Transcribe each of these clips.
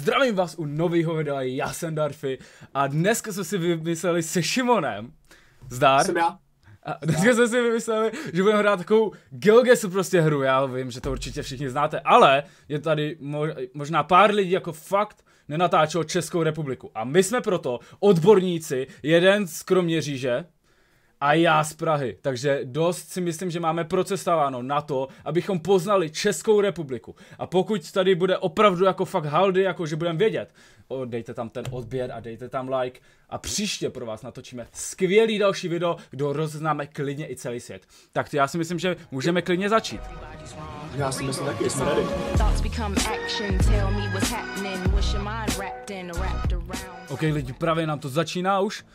Zdravím vás u nového videa, já jsem Darfy a dneska jsme si vymysleli se Šimonem. Zdar? Jsem já. A dneska jsme si vymysleli, že budeme hrát takovou GeoGuessr prostě hru, já vím, že to určitě všichni znáte, ale je tady možná pár lidí jako fakt nenatáčelo Českou republiku. A my jsme proto odborníci, jeden z Kroměříže a já z Prahy. Takže dost si myslím, že máme procestováno na to, abychom poznali Českou republiku. A pokud tady bude opravdu jako fakt haldy, jako že budeme vědět, dejte tam ten odběr a dejte tam like. A příště pro vás natočíme skvělý další video, kde rozeznáme klidně i celý svět. Tak já si myslím, že můžeme klidně začít. Já si myslím taky, jsme ready. OK, lidi, právě nám to začíná už,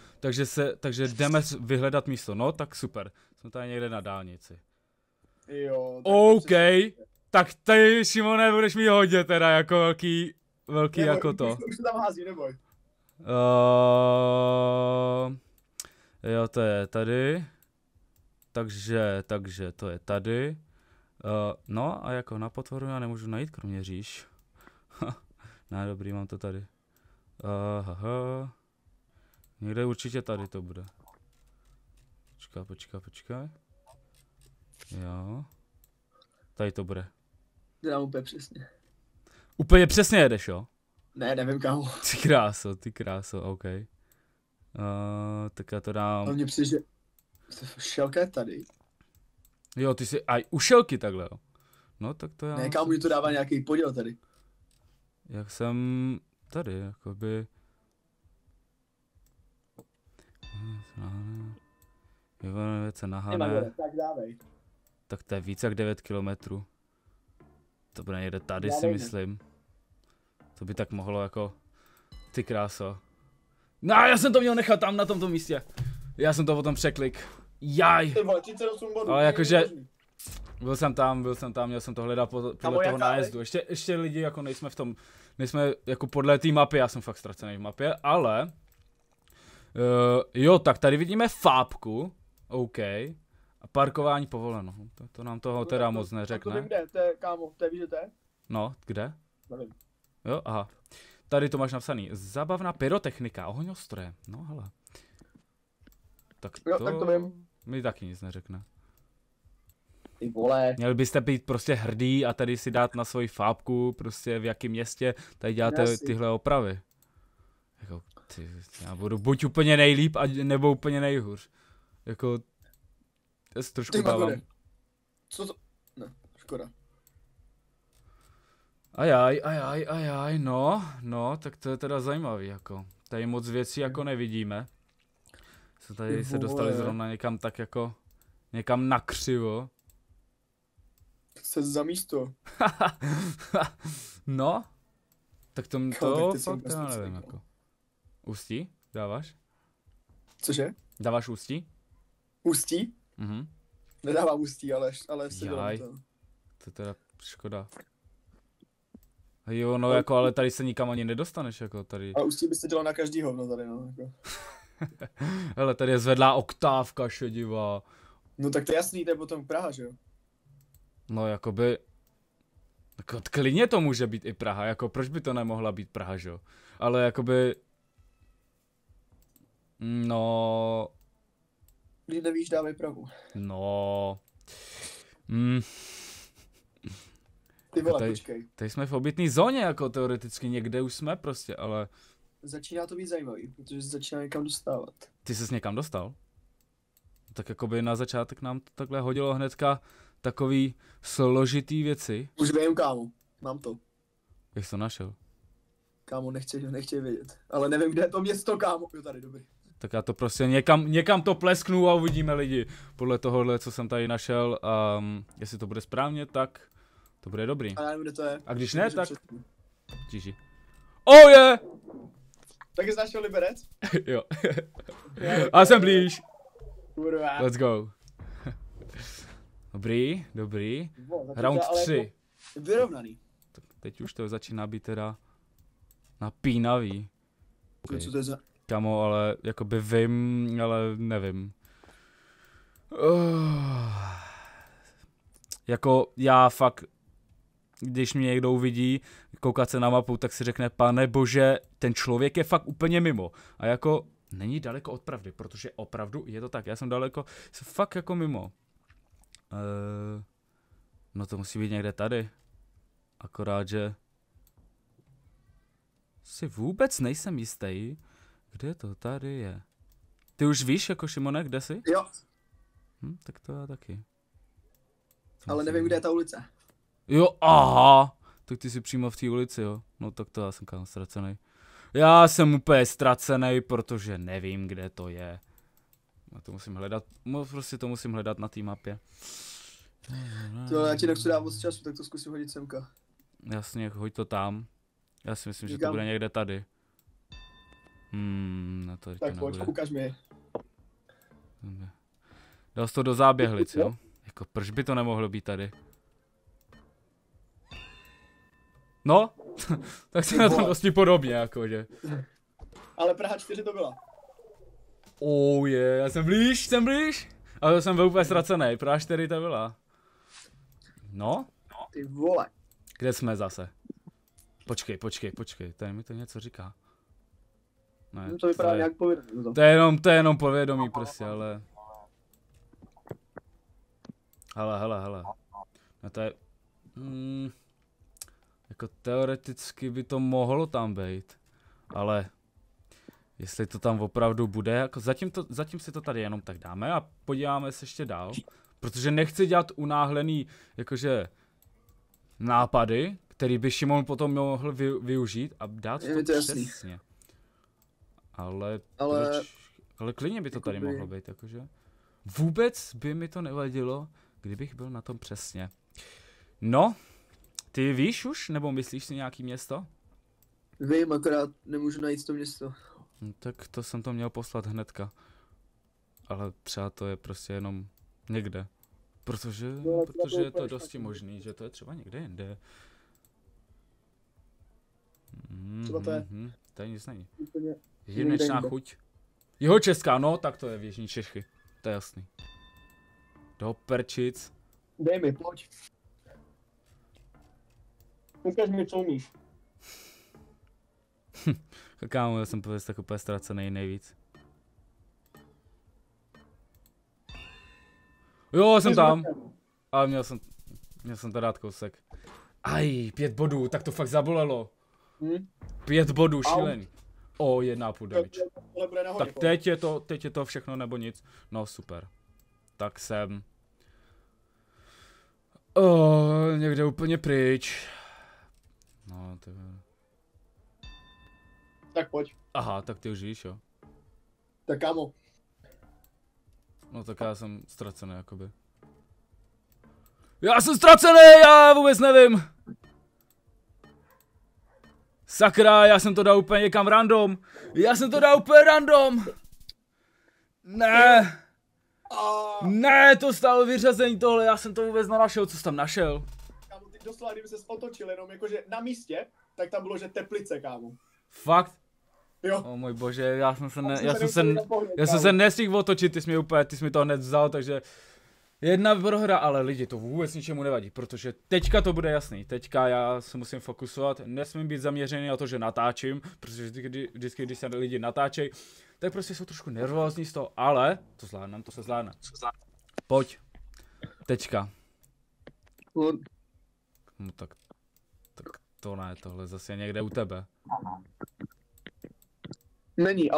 takže jdeme vyhledat místo. No, tak super. Jsme tady někde na dálnici. Jo. OK, tak ty, Šimone, budeš mít hodně teda jako velký Neboj, jako to. Už to tam hází, neboj. Jo, to je tady. Takže to je tady. No a jako na potvoru já nemůžu najít Kroměříž. Ne, dobrý, mám to tady. Někde určitě tady to bude. Počkej. Jo. Tady to bude. Dám úplně přesně. Úplně přesně jedeš, jo? Ne, nevím kámo. Ty kráso, OK. Tak já to dám. A mně přijde, že šelka je tady. Jo, ty jsi aj u šelky takhle, jo. No tak to já. Ne, kámo, mě to dává nějaký podíl tady. Jak jsem tady, jakoby. Věce na Hané. Tak dávej. Tak to je víc jak 9 kilometrů. To bude někde tady, dávej, si myslím. To by tak mohlo jako. Ty kráso. No, já jsem to měl nechat tam na tomto místě. Já jsem to potom překlik. Jaj. Ty vole, 38 bodů. Ale jakože. Byl jsem tam, měl jsem to hledat podle toho nájezdu. Ještě lidi jako nejsme jako podle té mapy, já jsem fakt ztracený v mapě, ale jo, tak tady vidíme fápku, OK, a parkování povoleno, to nám toho teda moc neřekne. To vím kde, to je, kámo, to je, víš, že to je? No, kde? Nevím. Jo, aha. Tady to máš napsaný, zábavná pyrotechnika, ohňostroje, no hele. Tak to, jo, tak to vím. Mi taky nic neřekne. Ty vole. Měli byste být prostě hrdý a tady si dát na svoji fápku, prostě v jakém městě tady děláte tyhle opravy. Jako, já budu buď úplně nejlíp, nebo úplně nejhůř. Jako, já si trošku dávám. Co to? Ne, škoda. Ajaj, no, tak to je teda zajímavý, jako. Tady moc věcí jako nevidíme. Tady se dostali zrovna někam tak jako, někam nakřivo. Se za místo. No, tak to fakt já nevím, jako. Ústí? Dáváš? Cože? Dáváš ústí? Ústí? Mhm. Nedávám ústí, ale si Jaj, to. to je teda škoda. Jo, no jako, ale tady se nikam ani nedostaneš, jako tady. A ústí byste dělal na každý hovno tady, no, jako. Hele, tady je zvedlá oktávka šedivá. No tak to je jasný, to je potom Praha, že jo? No jakoby, jako klidně to může být i Praha, jako proč by to nemohla být Praha, že jo? Ale jakoby, no. Když nevíš, dávej Prahu. No. Ty vole, tady, počkej. Tady jsme v obytné zóně, jako teoreticky někde už jsme prostě, ale. Začíná to být zajímavý, protože se začíná někam dostávat. Ty ses někam dostal? Tak jakoby na začátek nám to takhle hodilo hnedka takový složitý věci. Už vím, kámo, mám to. Jak jsi to našel? Kámo, nechci vědět. Ale nevím, kde je to město, kámo. Jo, tady, dobrý. Tak já to prostě někam to plesknu a uvidíme lidi. Podle tohohle, co jsem tady našel, jestli to bude správně, tak to bude dobrý. A já nevím, kde to je. A když ne, tak. GG. Oh yeah! Tak jsi našel Liberec? Jo. A jsem blíž. Kurva. Let's go. Dobrý. Round 3. Vyrovnaný. Tak teď už to začíná být teda napínavý. Okay. Co to je za... Kamo, ale jakoby vím, ale nevím. Jako já fakt když mě někdo uvidí koukat se na mapu, tak si řekne, pane bože, ten člověk je fakt úplně mimo. A jako není daleko od pravdy, protože opravdu je to tak, já jsem fakt jako mimo. No to musí být někde tady. Akorát, že si vůbec nejsem jistý, kde to tady je. Ty už víš, jako Šimone, kde jsi? Jo. Tak to já taky. Ale nevím, kde je ta ulice. Jo, aha. Tak ty jsi přímo v té ulici, jo. No tak to já jsem kámo ztracený. Já jsem úplně ztracený, protože nevím, kde to je. Já to musím hledat, prostě to musím hledat na té mapě. To já ti nechci dát moc času, tak to zkusím hodit semka. Jasně, hoď to tam. Já si myslím, že to Říkám. bude někde tady. No to Tak pojď, ukaž mi. Dal jsi to do záběhlic, jo? Jako proč by to nemohlo být tady? No, tak si na tom dosti podobně, jakože. Ale Praha 4 to byla. Oh je, já jsem blíž. Ale jsem byl úplně ztracený, Praha 4 to byla. No? Ty vole. Kde jsme zase? Počkej, tady mi to něco říká. Ne, No to vypadá nějak povědomí. To je jenom povědomí prostě, ale... Hele. No to je... jako teoreticky by to mohlo tam být, ale... Jestli to tam opravdu bude, jako zatím si to tady jenom tak dáme a podíváme se ještě dál. Protože nechci dělat unáhlený, jakože... nápady, který by Šimon potom mohl využít a dát to přesně. Ale klidně by to tady mohlo být, jakože. Vůbec by mi to nevadilo, kdybych byl na tom přesně. No, ty víš už, nebo myslíš si nějaký město? Vím, akorát nemůžu najít to město. No, tak to jsem to měl poslat hnedka. Ale třeba to je prostě jenom někde. Protože je to dosti možný, že to je třeba někde jinde. Třeba to je. Tady nic není. Jedinečná chuť. Jihočeská, no, tak to je v Jižní Čechy. To je jasný. Do Perčic. Dej mi, pojď. Ukaž mi, co umíš. Kámo, já jsem tak úplně ztracený nejvíc. Jo, jsem tam. Ale měl jsem to dát kousek. Aj, 5 bodů, tak to fakt zabolelo. 5 bodů, šílený. O, 1,5 damage. Tak teď je to všechno nebo nic. No super. Tak jsem. Někde úplně pryč. No, to je... Tak pojď. Aha, tak ty už víš, jo. Tak kámo. No tak já jsem ztracený, jakoby. Já jsem ztracený, já vůbec nevím. Sakra, já jsem to dal úplně někam random. Ne. Ne, to stálo vyřazení tohle, já jsem to vůbec nenašel, co jsi tam našel? Kámo, ty doslova, kdyby ses otočil jenom jakože na místě, tak tam bylo, že Teplice, kámo. Fakt? Jo. O můj bože, já jsem se nestihl otočit, ty jsi mi to hned vzal, takže... Jedna prohra, ale lidi, to vůbec ničemu nevadí, protože teďka to bude jasný, teďka já se musím fokusovat, nesmím být zaměřený na to, že natáčím, protože vždycky, když se lidi natáčejí, tak prostě jsou trošku nervózní z toho, ale to se zvládne. Pojď. Teďka. No tak to ne, tohle zase někde u tebe. Není,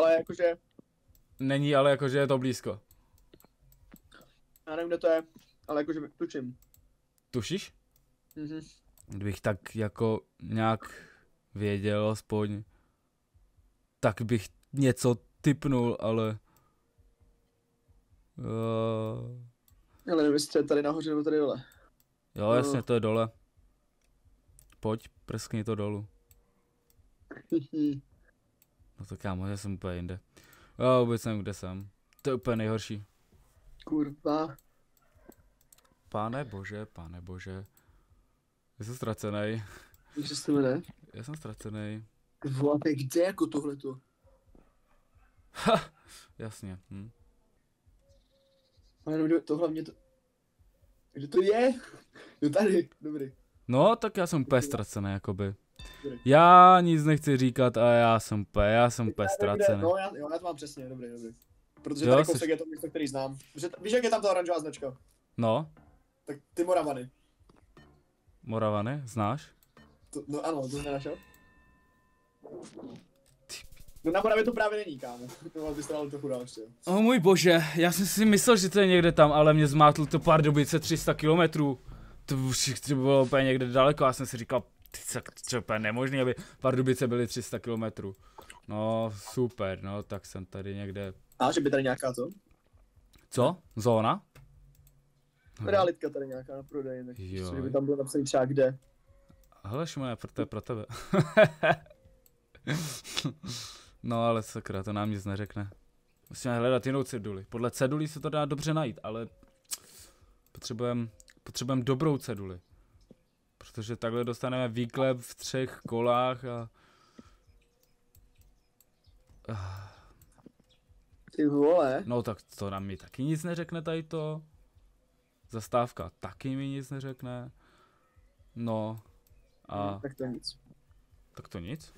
ale jakože je to blízko. Já nevím, kde to je, ale jakože tučím. Tušíš? Kdybych tak jako nějak věděl aspoň, tak bych něco tipnul, ale... Ale nevím, jestli je tady nahoře nebo tady dole. Jo, jasně, to je dole. Pojď, prskni to dolů. No to kámo, já jsem úplně jinde. Já vůbec nevím, kde jsem. To je úplně nejhorší. Kurva. Pane bože. Já jsem ztracenej. Jak se to jmenuje? Já jsem ztracenej. Vole, kde jako tohleto? Ha, jasně. Ale to hlavně to... Kde to je? Jo tady, dobrý. No, tak já jsem úplně ztracený, jakoby. Já nic nechci říkat a já jsem úplně ztracený. No, já to mám přesně, dobrý. Protože Jo, tady kousek je to místo, který znám. Víš, jak je tam ta oranžová značka? No, Tak ty Moravany. Moravany, znáš? No ano, to jsi nenašel? No na Moravě to právě není, kámo. To bys to dal trochu dál ještě. Můj bože, já jsem si myslel, že to je někde tam, ale mě zmátl to Pardubice 300 kilometrů. To bylo úplně někde daleko, já jsem si říkal, to je úplně nemožný, aby Pardubice byly 300 kilometrů. No, super, no, tak jsem tady někde... A že by tady nějaká to? Co? Zóna? Realitka tady nějaká na prodej, že by tam bylo napsaný třeba kde. Hele, Šimone, to je pro tebe. No, ale sakra, to nám nic neřekne. Musíme hledat jinou ceduli. Podle cedulí se to dá dobře najít, ale potřebujeme dobrou ceduli. Protože takhle dostaneme výklep v 3 kolách a... Ty vole. No tak to nám mi taky nic neřekne tady to. Zastávka taky mi nic neřekne. No. A... Tak to nic. Tak to nic?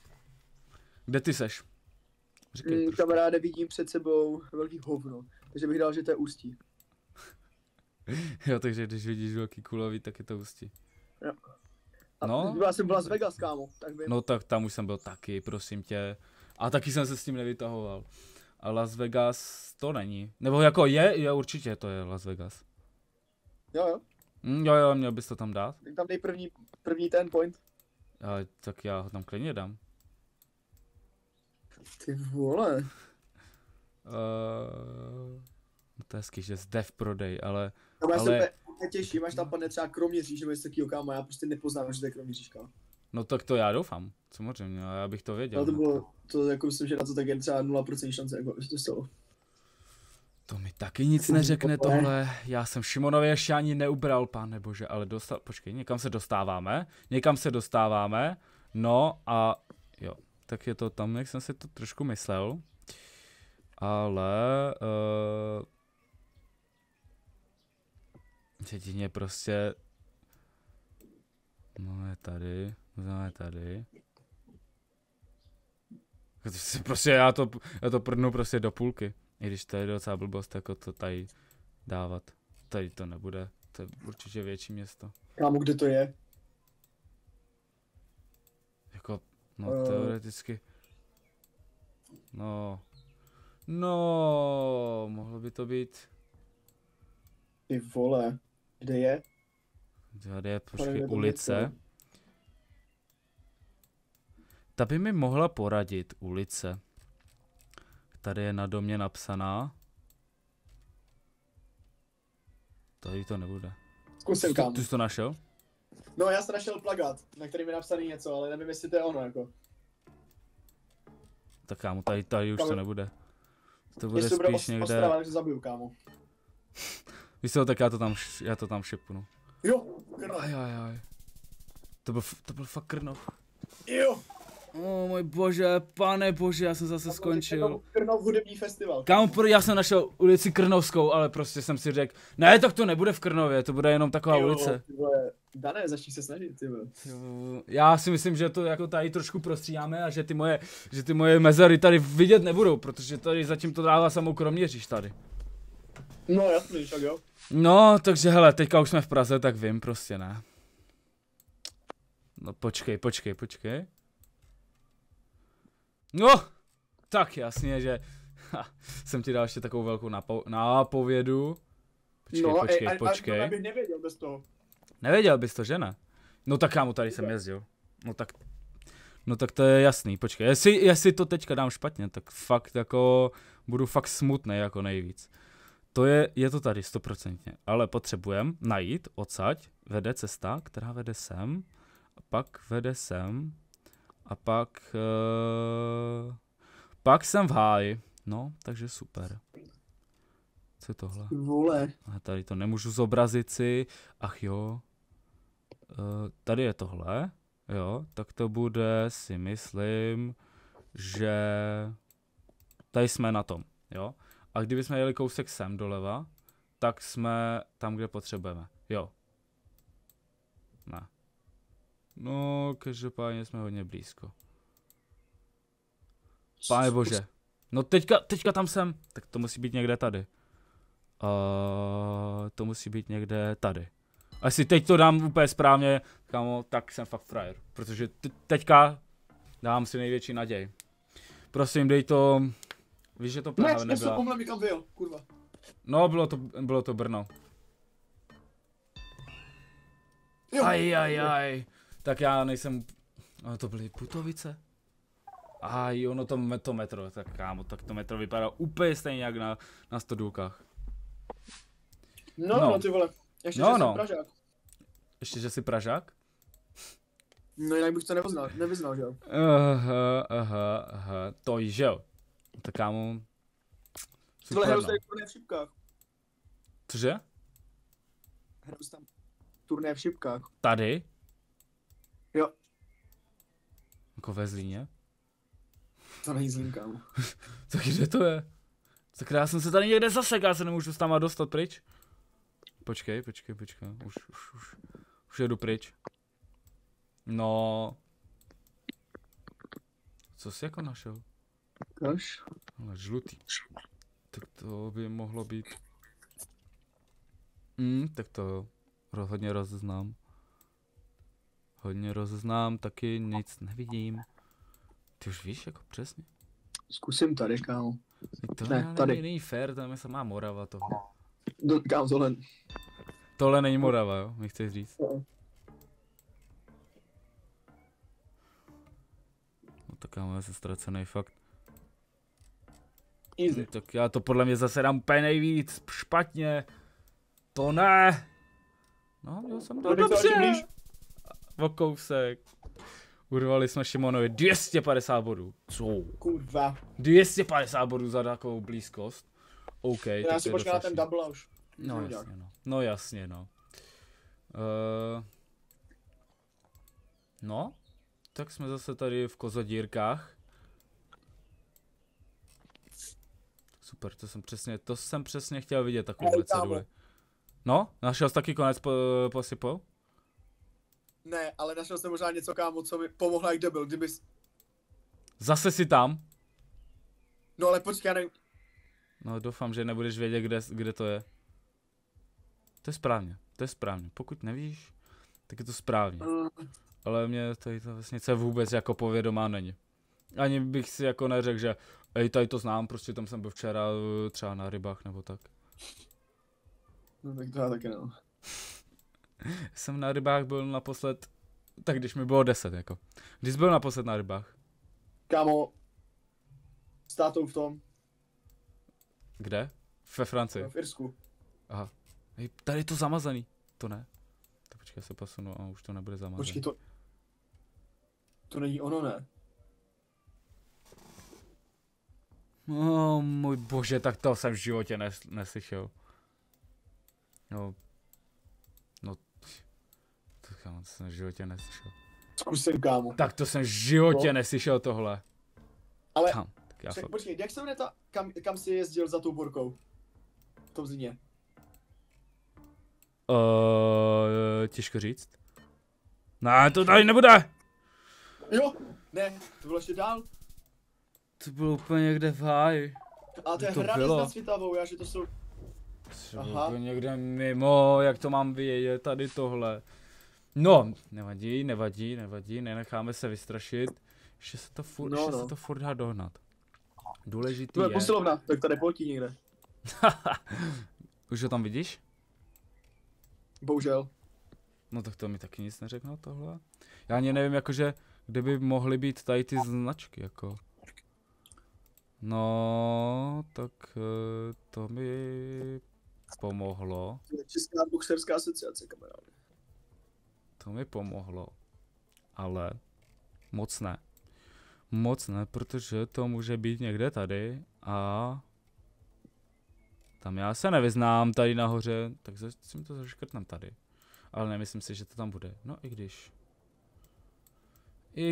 Kde ty seš? Říkej, kamaráde, vidím před sebou velký hovno. Takže bych dal, že to je Ústí. Jo, takže když vidíš velký kulový, tak je to Ústí. Jo. A no? Já jsem v Las Vegas, kámo. Tak vím. No tak tam už jsem byl taky, prosím tě. A taky jsem se s tím nevytahoval. A Las Vegas to není. Nebo jako je určitě to je Las Vegas. Jo. Jo, měl bys to tam dát. Tak tam dej první ten point. Ale tak já ho tam klidně dám. Ty vole. To je hezky, že zde v prodej, ale... No, já se těším, až tam padne třeba Kroměříž, nebo něco takového, kámo, já prostě nepoznám, že to je Kroměříž, kámo. No tak to já doufám, samozřejmě, já bych to věděl. Ale to bylo, to jako myslím, že na to tak jen třeba 0% šance, jako, že to stalo. To mi taky nic neřekne tohle, já jsem Šimonovi ještě ani neubral, pane bože, ale počkej, někam se dostáváme, no a jo, tak je to tam, jak jsem si to trošku myslel, ale jedině prostě, no je tady, prostě já to prdnu prostě do půlky. I když to je docela blbost, jako to tady dávat. Tady to nebude, to je určitě větší město. Kámo, kde to je? Jako, no teoreticky. No, mohlo by to být. Ty vole, kde je? Tady je, počkej, ulice. Ta by mi mohla poradit, ulice. Tady je na domě napsaná. Tady to nebude. Zkusím, kámo. Ty jsi to našel? No, já jsem našel plakát, na kterým je napsaný něco, ale nevím, jestli to je ono, jako. Tak kámo, tady už to nebude. To bude spíš spíš někde... Ostrava, takže zabiju, kámo. Víš co, tak já to tam šipnu. Jo, Krnov. Ajajaj. To byl fakt Krnov. Jo. Můj bože, pane bože, já jsem zase skončil. Krnov hudební festival. Kámo, já jsem našel ulici Krnovskou, ale prostě jsem si řekl, ne, tak to nebude v Krnově, to bude jenom taková ulice. Dané, začni se snažit, ty vole. Já si myslím, že to jako tady trošku prostříháme a že ty moje mezery tady vidět nebudou, protože tady zatím to dává samou Kroměříž tady. No jasný, tak jo. No, takže hele, teďka už jsme v Praze, tak vím, prostě ne. No počkej. No, tak jasně, že jsem ti dal ještě takovou velkou nápovědu. Počkej. Já bych nevěděl bez toho. Nevěděl bys to, že ne? No tak kámo, tady jsem jezdil. No tak to je jasný, počkej. Jestli to teďka dám špatně, tak fakt jako budu fakt smutný jako nejvíc. Je to tady 100%, ale potřebujem najít odsaď, vede cesta, která vede sem, a pak vede sem, a pak jsem v háji. No, takže super. Co je tohle? Vole. A tady to nemůžu zobrazit si. Ach jo. Tady je tohle. Jo, tak to bude, si myslím, že tady jsme na tom. Jo. A kdybychom jeli kousek sem doleva, tak jsme tam, kde potřebujeme. Jo. Ne. No, každopádně jsme hodně blízko. Pane bože. No teďka tam jsem. Tak to musí být někde tady. To musí být někde tady. Asi teď to dám úplně správně, kámo, tak jsem fakt frajer. Protože teďka dám si největší naděj. Prosím, dej to... Víš, že to Praha Ne, nebyla. já jsem někam vyjel, kurva. No, bylo to Brno. Jo. Aj. Tak já nejsem... No, to byly Putovice? Aj, ono to metro, tak kámo, tak to metro vypadá úplně stejně jak na Stodůlkách. No, ty vole. Ještě, No, že jsem no. Pražák. Ještě, že jsi Pražák? No jinak bych to nevyznal, že jo? Aha, to jí, že jo. Tak kámo... Tohle Super, hraju no. tady turné v šipkách. Cože? Hraju tam turné v šipkách. Tady? Jo. Jako ve Zlíně? To není Zlín, kámo. Tak kde to je? Tak já jsem se tady někde zasek, já se nemůžu tam dostat pryč. Počkej, už jedu pryč. No. Co jsi jako našel? Kaž? Ale žlutý. Tak to by mohlo být. Tak to hodně rozeznám, taky nic nevidím. Ty už víš jako přesně? Zkusím tady, kámo. To Ne, tady. není fér, tam je samá Morava tohle. Kámo, tohle. Tohle není Morava, jo? Mi chceš říct. No tak já jsem ztracený fakt. Easy. Tak já to podle mě zase dám úplně nejvíc špatně. To ne. No, měl jsem to dobře. O kousek. Urvali jsme Šimonovi 250 bodů. Co? Kurva. 250 bodů za takovou blízkost. OK, Já si počkám na ten double už. No jasně, no. No, tak jsme zase tady v Kozodírkách. Super, to jsem přesně chtěl vidět, takovouhle ceduli. No, našel jsi taky konec posypou? Ne, ale našel jsem možná něco, kámo, co mi pomohla, jak debil, kdybys... Zase si tam? No ale počkej, já nevím... No doufám, že nebudeš vědět, kde to je. To je správně, pokud nevíš, tak je to správně. Ale mě tady ta vesnice vůbec jako povědomá není. Ani bych si jako neřekl, že tady to znám, prostě tam jsem byl včera třeba na rybách nebo tak. No tak to já taky no. Jsem na rybách byl naposled, tak když mi bylo 10 jako. Když jsi byl naposled na rybách? Kámo, s tátou v tom. Kde? Ve Francii? V Irsku. Aha. Hej, tady je to zamazaný. To ne. Tak počkej, já se posunu a už to nebude zamazaný. Počkej, to není ono, ne? Oh, můj bože, tak to jsem v životě neslyšel. No, to jsem v životě neslyšel. Zkusím, kámo. Tak to jsem v životě neslyšel tohle. Ale, tak já fakt... počkej, jak se jmenuje ta, kam jsi jezdil za tou borkou? V tom Zlíně. Těžko říct. Ne, to tady nebude! Jo, ne, to bylo ještě dál. To bylo úplně někde v háji. A to je Hradec nad Svitavou, já, že to jsou... Aha. Někde mimo, jak to mám vědět, tady tohle. No, nevadí, nenecháme se vystrašit. Ještě se to furt dá dohnat. Důležitý je... posilovna, tak tady poltí někde. Už ho tam vidíš? Bohužel. No tak to mi taky nic neřeknou tohle. Já ani nevím jakože, kde by mohly být tady ty značky jako. No, tak to mi pomohlo. Česká boxerská asociace, kamaráde. To mi pomohlo, ale moc ne. Moc ne, protože to může být někde tady a tam já se nevyznám tady nahoře, tak si to zaškrtnem tady. Ale nemyslím si, že to tam bude. No i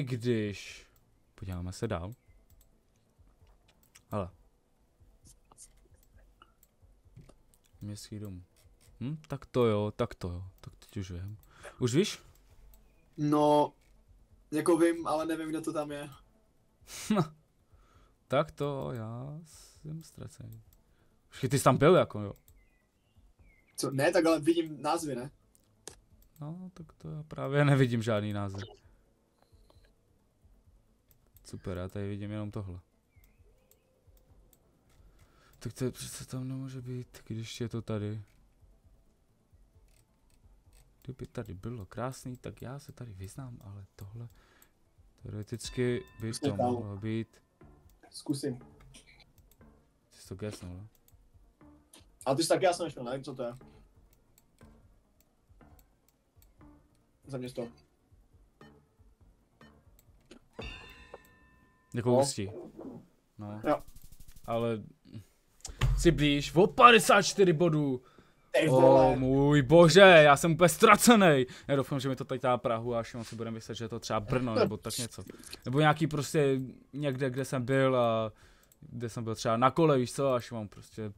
když. Podíváme se dál. Hele. Městský dům. Tak to jo, tak teď už vím. Už víš? No, jako vím, ale nevím, kdo to tam je. Tak to, já jsem ztracený. Počkej, ty jsi tam byl jako, jo. Co? Ne, tak ale vidím názvy, ne? No, tak to já právě nevidím žádný název. Super, já tady vidím jenom tohle. Tak to přece tam nemůže být, když je to tady. Kdyby tady bylo krásný, tak já se tady vyznám, ale tohle teoreticky by to mohlo být. Zkusím. Ty jsi to gesnul, ne? A ty jsi taky jasno nešel, nevím, co to je. Za město. Jako No. Ústí. No. Jo. Ale jsi blíž, o 54 bodů. Ty vole. Můj bože, já jsem úplně ztracený. Já doufám, že mi to tady dá Prahu a až si budeme myslet, že je to třeba Brno nebo tak něco. Nebo nějaký prostě někde, kde jsem byl a kde jsem byl třeba na kole, víš co, až mám prostě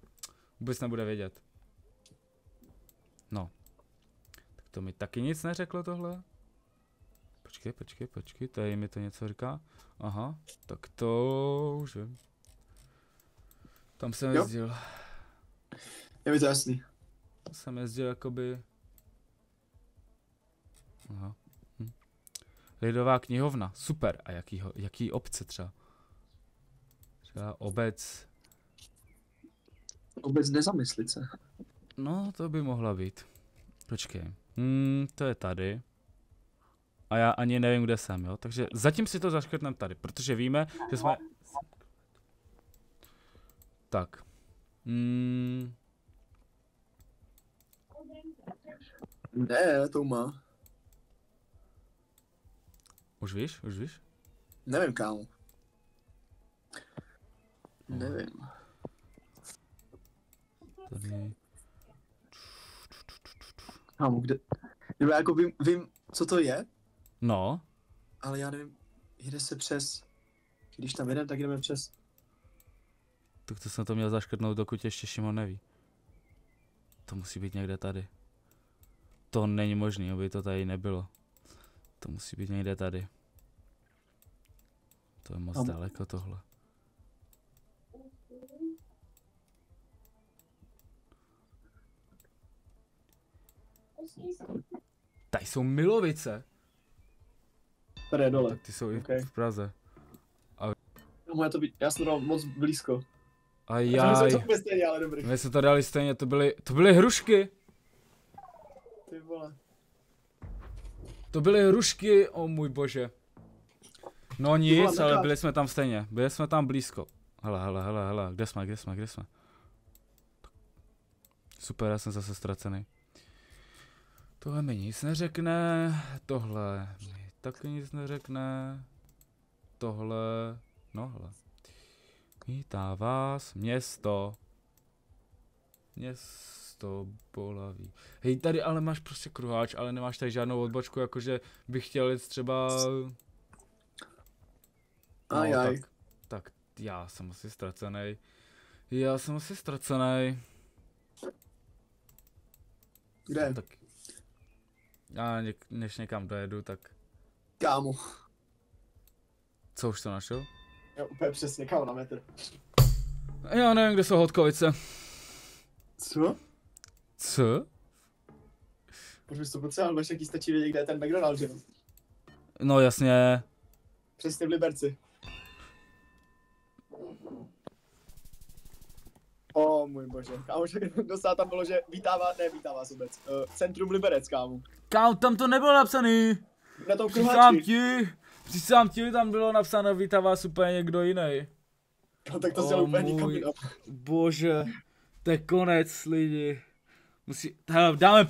vůbec nebude vědět. No. Tak to mi taky nic neřeklo tohle. Počkej, tady mi to něco říká. Aha, tak to už vím. Tam jsem jezdil. Je mi to jasný. Tam jsem jezdil jakoby... Aha. Lidová knihovna, super. A jaký obce třeba? Třeba obec... Vůbec nezamyslit se. No, to by mohla být. Počkej. To je tady. A já ani nevím, kde jsem, jo? Takže zatím si to zaškrtneme tady, protože víme, že jsme... Tak. Ne, to má. Už víš? Nevím, kámo. Nevím. Tady... Kámo, kde? Nebo jako vím, co to je, No. ale já nevím, jde se přes. Když tam jedeme, tak jdeme přes. Tak to jsem to měl zaškrtnout, dokud ještě Šimon neví. To musí být někde tady. To není možný, aby to tady nebylo. To musí být někde tady. To je moc daleko tohle. Tady jsou Milovice. Tady je dole. Tak ty jsou i Okay. v Praze. Já jsem to dal moc blízko. A já. Stejně, ale dobrý. My jsme to dali stejně, to byly hrušky. Ty vole. To byly hrušky, o můj bože. No nic, ale byli jsme tam stejně, byli jsme tam blízko. Hele, kde jsme? Super, já jsem zase ztracený. Tohle mi nic neřekne, tohle mi taky nic neřekne. Tohle, no hele. Vítá vás, město Bolaví. Hej, tady ale máš prostě kruháč, ale nemáš tady žádnou odbočku, jakože bych chtěl jít třeba... Ajaj. Tak já jsem asi ztracený. Kde? No, tak já než někam dojedu, tak... Kámo. Co už to našel? Jo, úplně přesně, kámo, na metr. Já nevím, kde jsou Hodkovice. Co? Už bys to potřeboval, než jaký stačí vědět, kde je ten McDonald's, že? No jasně. Přesně v Liberci. O můj bože, kámo, dostala tam bylo, že vítá vás obec. Centrum Liberec, kámo. Kámo, tam to nebylo napsaný. Na tom kruháči. Přísám ti, tam bylo napsáno vítá vás úplně někdo jiný. No tak to se úplně nikam jinam. Bože, to je konec lidi. Dáme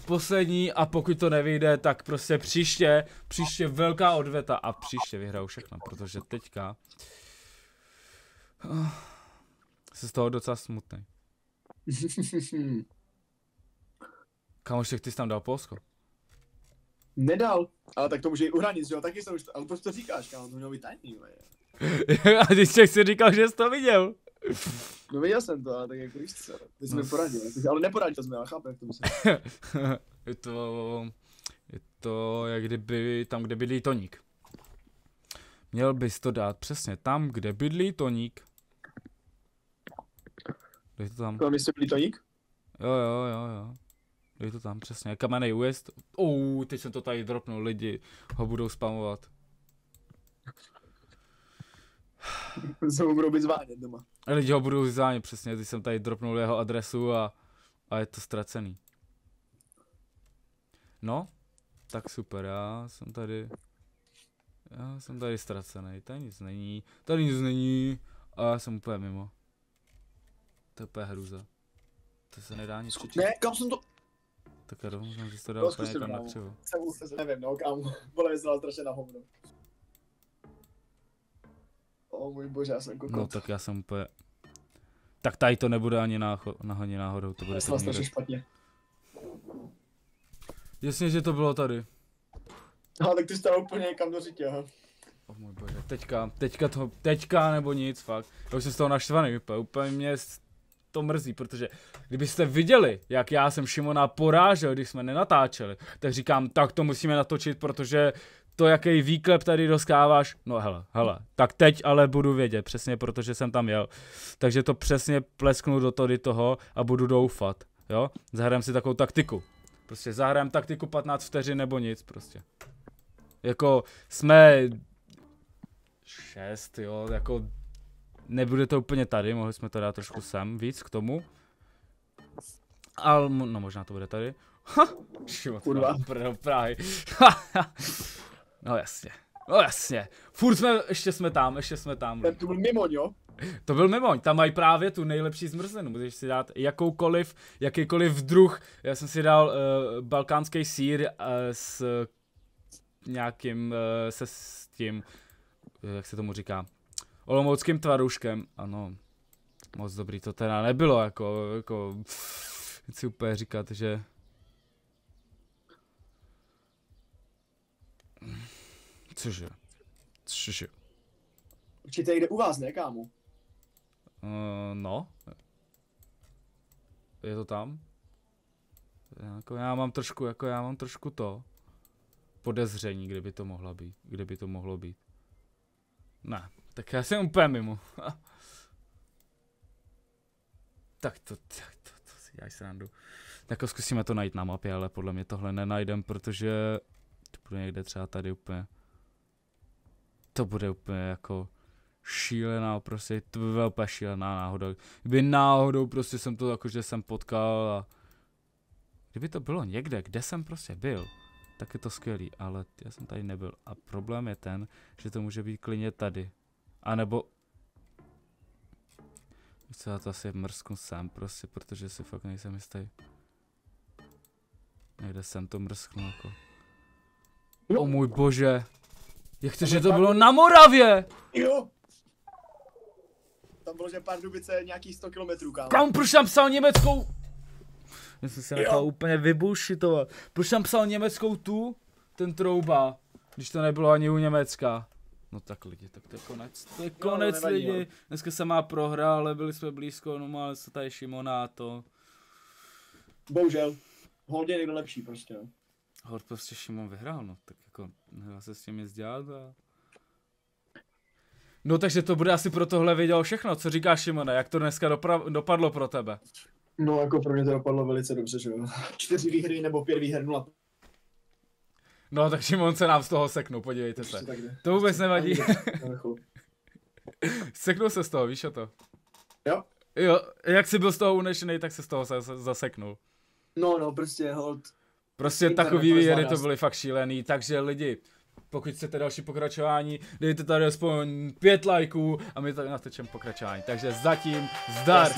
poslední a pokud to nevyjde, tak prostě příště velká odveta a příště vyhraju všechno, protože teďka se z toho docela smutný. Kamošek, ty jsi tam dal Polsko? Nedal, ale tak to může i uhranic, že jo, taky jsem už, ale proč to říkáš, kámo, to mělo být tajný, A ty jsi říkal, že jsi to viděl. No viděl jsem to, ale tak jako víš co, ty jsi mi poradil, ale neporadil jsme, ale chápem, jak to myslím. Je to, jak kdyby tam, kde bydlí Toník. Měl bys to dát přesně tam, kde bydlí Toník. Dej to tam. Tam jste bydlí Toník? Jo. Dej to tam, přesně. Kamenej újezd. Teď jsem to tady dropnul, lidi ho budou spamovat. Se mu budou být zvánět doma. Lidi ho budou zvánět, přesně, teď jsem tady dropnul jeho adresu a je to ztracený. No, tak super, já jsem tady ztracený, tady nic není a já jsem úplně mimo. To je úplně hruza. To se nedá nic čekat. Ne, kam jsem to... Tak já doufám, že jsi to dal úplně někam na křivo. Nevím, no, kam. Vole, vyzval strašně na hovno. O můj bože, já jsem kokot. No tak já jsem úplně... Tak tady to nebude ani náhodou, to bude já tady někde. Špatně. Jasně, že to bylo tady. No, tak ty jsi tam úplně někam do řitě, aha. O můj bože, teďka nebo nic, fakt. Já už jsem z toho naštvaný, úplně mě to mrzí, protože kdybyste viděli, jak já jsem Šimona porážel, když jsme nenatáčeli, tak říkám, tak to musíme natočit, protože to, jaký výklep tady dostáváš, no hele, tak teď ale budu vědět, přesně protože jsem tam jel. Takže to přesně plesknu do toho a budu doufat, jo. Zahrajeme si takovou taktiku. Prostě zahrajeme taktiku 15 vteřin nebo nic, prostě. Jako jsme 6, jo, jako nebude to úplně tady, mohli jsme to dát trošku sem, víc k tomu. Ale, no možná to bude tady. Život, kurva. No, Prahy. No jasně. Furt ještě jsme tam. To byl Mimoň, jo? To byl Mimoň, tam mají právě tu nejlepší zmrzlinu, můžeš si dát jakýkoliv druh. Já jsem si dal balkánský sýr s nějakým, s tím, jak se tomu říká, olomouckým tvaruškem, ano, moc dobrý to teda nebylo, jako, chci úplně říkat, že... Cože? Určitě jde u vás, ne, kámo? No. Je to tam? Já mám trošku to podezření, kde by to mohlo být. Ne, tak já jsem úplně mimo. tak to si děláš srandu. Jako zkusíme to najít na mapě, ale podle mě tohle nenajdem, protože to bude někde třeba tady úplně. To bude úplně jako šílená, prostě to by byla úplně šílená náhoda. Kdyby náhodou prostě jsem to jakože jsem potkal a kdyby to bylo někde, kde jsem prostě byl, tak je to skvělý, ale já jsem tady nebyl. A problém je ten, že to může být klidně tady. A nebo... Víš co, já to asi mrsknu sem prostě, protože si fakt nejsem jistý. Někde jsem to mrsknu jako. O můj bože. Jak to, že to bylo na Moravě? Jo. Tam bylo, že Pardubice je nějakých 100 km, kámo. Kam, proč tam psal německou? Já jsem se nechal úplně vybušitovat. Proč tam psal německou ten trouba, když to nebylo ani u Německa? No tak lidi, tak to je konec. To je konec, nevadí, lidi. Jo. Dneska se má prohra, ale byli jsme blízko, no ale se tady Šimona a to. Bohužel. Hodně někdo lepší prostě, no. Hod prostě Šimon vyhrál, no, tak jako nedá se s tím nic dělat a... No takže to bude asi pro tohle video všechno, co říkáš Šimone, jak to dneska dopadlo pro tebe? No jako pro mě to dopadlo velice dobře, že jo. 4 výhry nebo 5 výher 0. No tak Šimon se nám z toho seknul, podívejte se. To vůbec nevadí. Seknul se z toho, víš o to? Jo. Jo, jak jsi byl z toho unešený, tak se z toho zaseknul. No, prostě hold. Prostě takový výhry to byly fakt šílený, takže lidi, pokud chcete další pokračování, dejte tady aspoň 5 lajků a my tady natočíme pokračování. Takže zatím zdar!